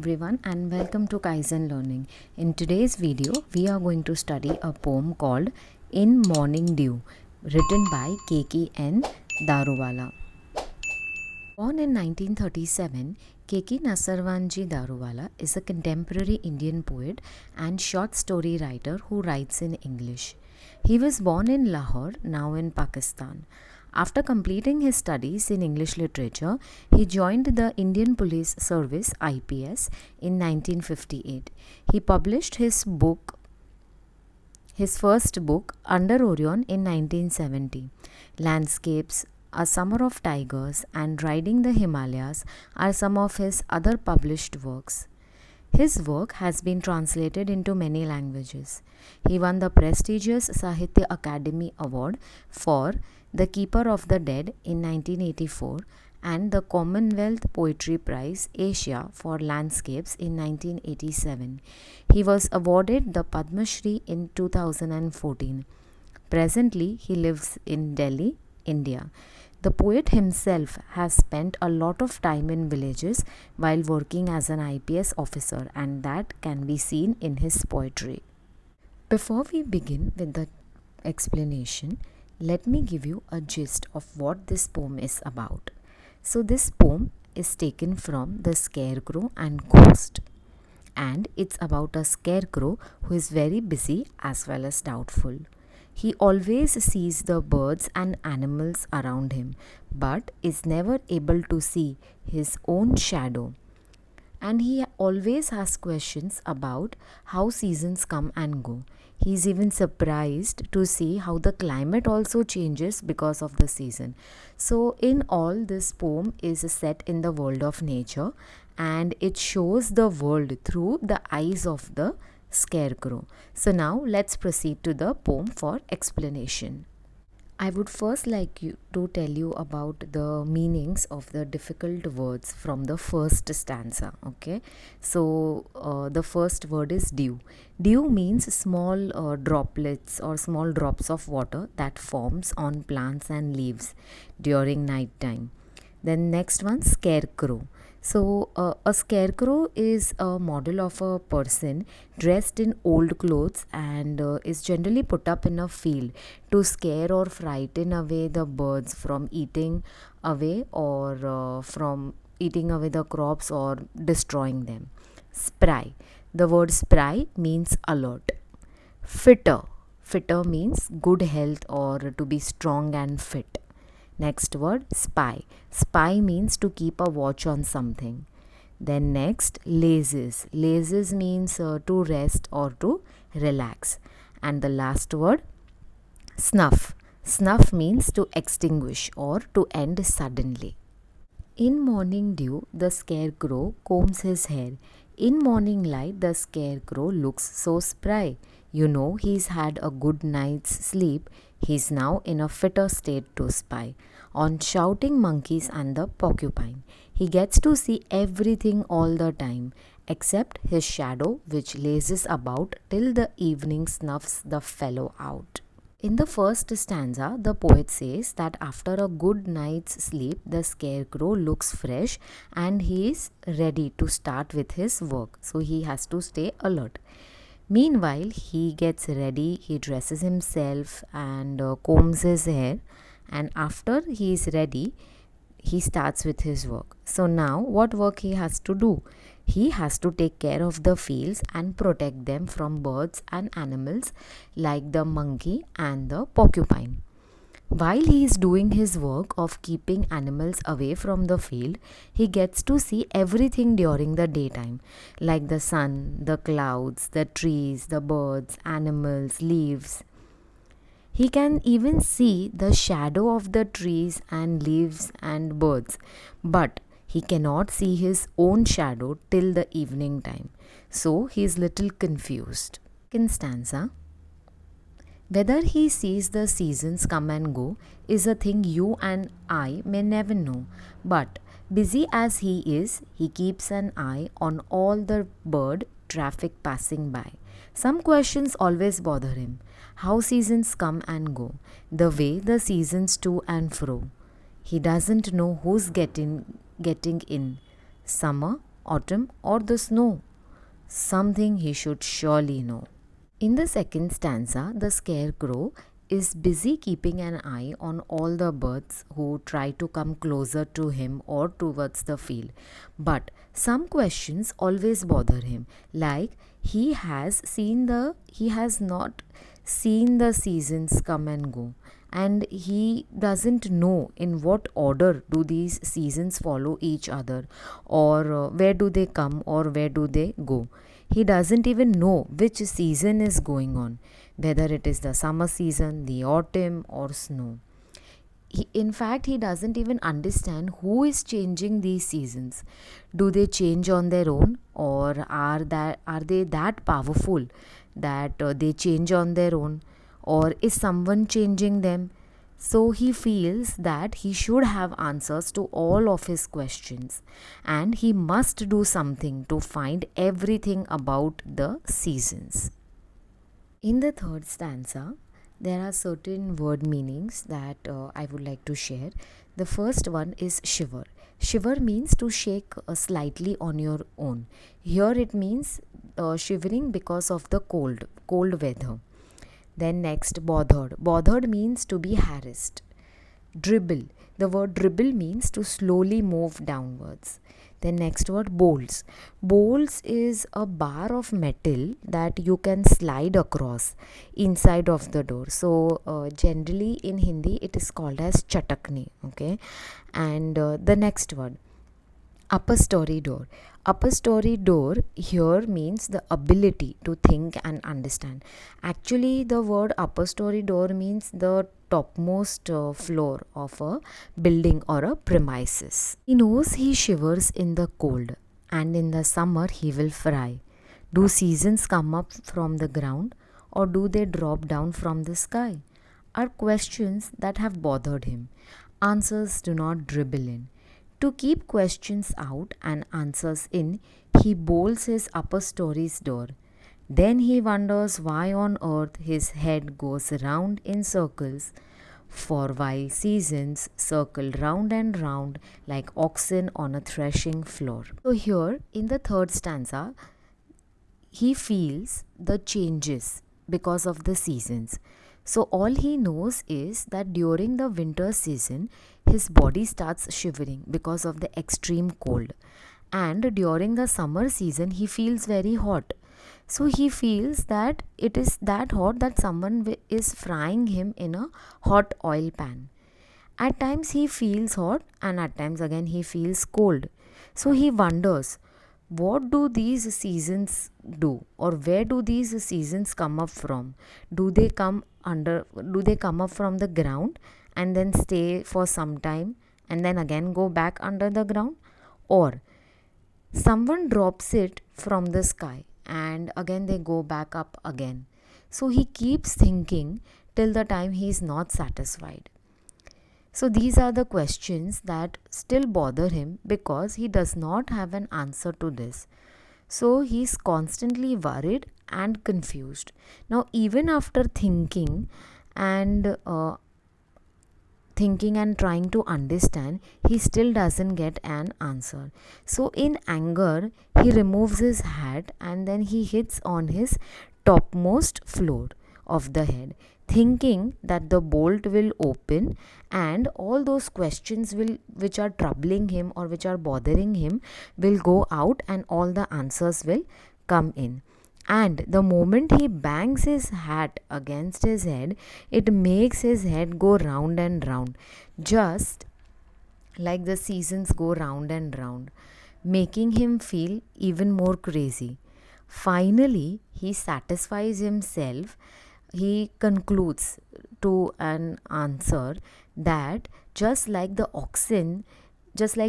Everyone and welcome to Kaizen Learning. In today's video, we are going to study a poem called In Morning Dew, written by K.K. N. Daruwala. Born in 1937, K.K. Nasarwanji Daruwala is a contemporary Indian poet and short story writer who writes in English. He was born in Lahore, now in Pakistan. After completing his studies in English literature, he joined the Indian Police Service (IPS) in 1958. He published his first book, Under Orion, in 1970. Landscapes, A Summer of Tigers, and Riding the Himalayas are some of his other published works. His work has been translated into many languages. He won the prestigious Sahitya Akademi Award for The Keeper of the Dead in 1984 and the Commonwealth Poetry Prize Asia for Landscapes in 1987. He was awarded the Padma Shri in 2014. Presently, he lives in Delhi, India. The poet himself has spent a lot of time in villages while working as an IPS officer, and that can be seen in his poetry. Before we begin with the explanation, let me give you a gist of what this poem is about. So, this poem is taken from The Scarecrow and Ghost, and it's about a scarecrow who is very busy as well as doubtful. He always sees the birds and animals around him, but is never able to see his own shadow. And he always has questions about how seasons come and go. He is even surprised to see how the climate also changes because of the season. So, in all, this poem is set in the world of nature and it shows the world through the eyes of the scarecrow. So now let's proceed to the poem for explanation. I would first like to tell you about the meanings of the difficult words from the first stanza. Okay, so the first word is dew. Dew means small droplets or small drops of water that forms on plants and leaves during night time. Then next one, scarecrow. So a scarecrow is a model of a person dressed in old clothes and is generally put up in a field to scare or frighten away the birds from eating away or from eating away the crops or destroying them. Spry. The word spry means alert. Fitter. Fitter means good health or to be strong and fit. Next word, spy. Spy means to keep a watch on something. Then next, lazes. Lazes means to rest or to relax. And the last word, snuff. Snuff means to extinguish or to end suddenly. In morning dew, the scarecrow combs his hair. In morning light, the scarecrow looks so spry. You know he's had a good night's sleep. He's now in a fitter state to spy on shouting monkeys and the porcupine. He gets to see everything all the time except his shadow, which lazes about till the evening snuffs the fellow out. In the first stanza, the poet says that after a good night's sleep, the scarecrow looks fresh and he is ready to start with his work. So he has to stay alert. Meanwhile, he gets ready, he dresses himself and combs his hair, and after he is ready, he starts with his work. So now what work he has to do? He has to take care of the fields and protect them from birds and animals like the monkey and the porcupine. While he is doing his work of keeping animals away from the field, he gets to see everything during the daytime, like the sun, the clouds, the trees, the birds, animals, leaves. He can even see the shadow of the trees and leaves and birds, but he cannot see his own shadow till the evening time. So he is little confused. Second stanza. Whether he sees the seasons come and go is a thing you and I may never know. But busy as he is, he keeps an eye on all the bird traffic passing by. Some questions always bother him. How seasons come and go, the way the seasons to and fro. He doesn't know who's getting in, summer autumn, or the snow? Something he should surely know. In the second stanza, the scarecrow is busy keeping an eye on all the birds who try to come closer to him or towards the field. But some questions always bother him, like he has not seen the seasons come and go, and he doesn't know in what order do these seasons follow each other, or where do they come or where do they go. He doesn't even know which season is going on, whether it is the summer season, the autumn, or snow. In fact, he doesn't even understand who is changing these seasons. Do they change on their own, or are they that powerful that they change on their own, or is someone changing them? So he feels that he should have answers to all of his questions, and he must do something to find everything about the seasons. In the third stanza, there are certain word meanings that I would like to share. The first one is shiver. Shiver means to shake slightly on your own. Here it means shivering because of the cold weather. Then next, bothered. Bothered means to be harassed. Dribble. The word dribble means to slowly move downwards. Then next word, bowls. Bowls is a bar of metal that you can slide across inside of the door. So generally in Hindi it is called as chatakni. Okay, and the next word, upper story door. Upper story door here means the ability to think and understand. Actually, the word upper story door means the topmost floor of a building or a premises. He knows he shivers in the cold, and in the summer he will fry. Do seasons come up from the ground, or do they drop down from the sky? Are questions that have bothered him. Answers do not dribble in. To keep questions out and answers in, he bolts his upper story's door. Then he wonders why on earth his head goes round in circles, for while seasons circle round and round like oxen on a threshing floor. So here in the third stanza, he feels the changes because of the seasons. So all he knows is that during the winter season, his body starts shivering because of the extreme cold. And during the summer season, he feels very hot. So he feels that it is that hot that someone is frying him in a hot oil pan. At times he feels hot, and at times again he feels cold. So he wonders, what do these seasons do, or where do these seasons come up from? Do they come up from the ground and then stay for some time and then again go back under the ground, or someone drops it from the sky and again they go back up again? So he keeps thinking till the time he is not satisfied. So these are the questions that still bother him because he does not have an answer to this. So he's constantly worried and confused. Now, even after thinking and trying to understand, he still doesn't get an answer. So in anger, he removes his hat and then he hits on his topmost floor of the head, thinking that the bolt will open and all those questions which are troubling him or which are bothering him will go out and all the answers will come in. And the moment he bangs his hat against his head, it makes his head go round and round, just like the seasons go round and round, making him feel even more crazy. Finally, he satisfies himself. He concludes to an answer that just like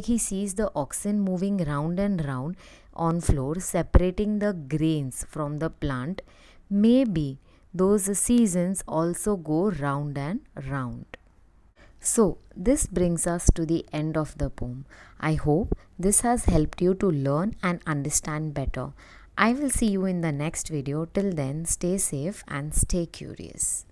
he sees the oxen moving round and round on floor, separating the grains from the plant, maybe those seasons also go round and round. So this brings us to the end of the poem. I hope this has helped you to learn and understand better. I will see you in the next video. Till then, stay safe and stay curious.